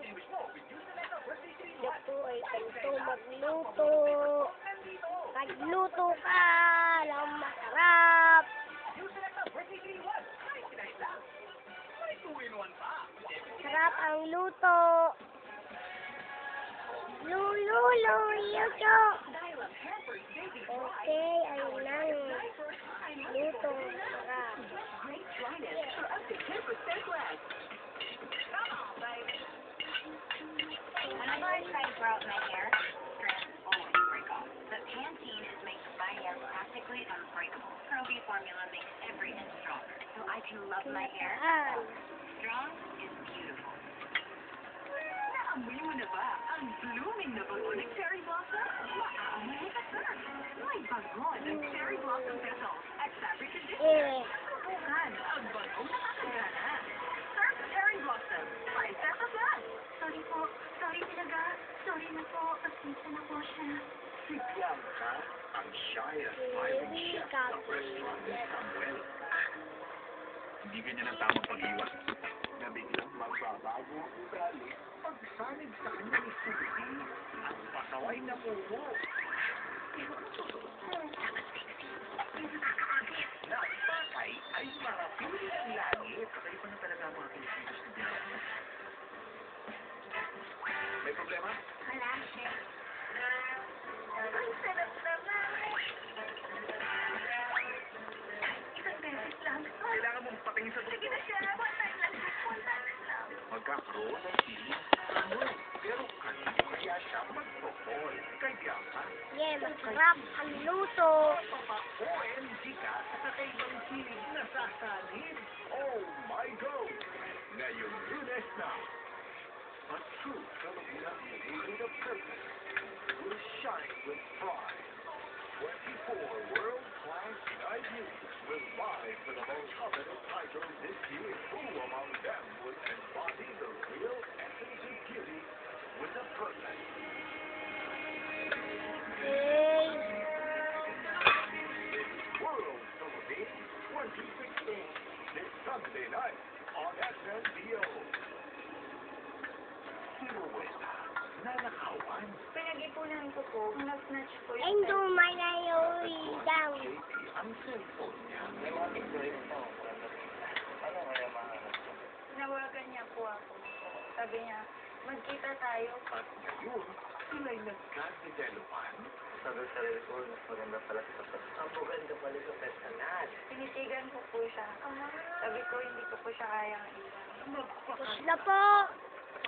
Siya po ay ganito magluto. Magluto ka ng masarap. Sarap ang luto. Lululo, yuto. Okay, ayun lang. Luto, sarap. Whenever I try to grow out my hair, strands always break off. But Pantene is making my hair practically unbreakable. Pro-V formula makes every inch stronger, so I can love my hair. Strong is beautiful. Naamoy mo na ba ang blooming na bago ng cherry blossom? Maaamoy mo ka sir. May bago ng cherry blossom petals at fabric conditioner. Tutukan ang bagong nakakagana. Surf cherry blossom. 5 pesos lang. Sorry po. Sorry talaga. Sorry na po. Pasensya na po siya. Si Bianca, ang shy at smiling chef ng restaurant ni Samuel. Hindi ganyan ang tamang pag-iwas. Na biglang magbabago ang ugali pagsanib sa kanya ni Suzy at pasaway na puso. Na patay ay marapili ang langit. Patay pa na talaga ang mga Pilipinas ni Bianca. May problema? Wala, chef. Ang sarap naman! Isang beses lang. Kailangan mong patingin sa Sige doktor. na siya. One time lang. One time lang. Magkakaroon ng feeling ano, pero kanino kaya siya mag-propose kay Bianca? Yeah, masarap ang luto. Papa-OMG ka sa kakaibang feeling na sasanin. Oh my God! Ngayong Lunes na, a true Filipina created of purpose will shine with pride. 24 world-class night news will vie for the most coveted title this year. Who among them will embody the real essence of beauty with a purpose? Okay. World Philippines 2016, this Sunday night on SNBO. Sino Westa, nanakawan, Pinag-ipunan ko po. Nag-snatch po And do my nayoy down. JP ang cellphone niya. Nawagan niya po ako. Sabi niya, magkita tayo. At ngayon, sila'y nagkadedeluhan. Sabi sa sarili ko, mas maganda pala sa ang maganda pala sa personal. Tinitigan ko po siya. Sabi ko, hindi ko po siya kayang iwan. Tapos na po.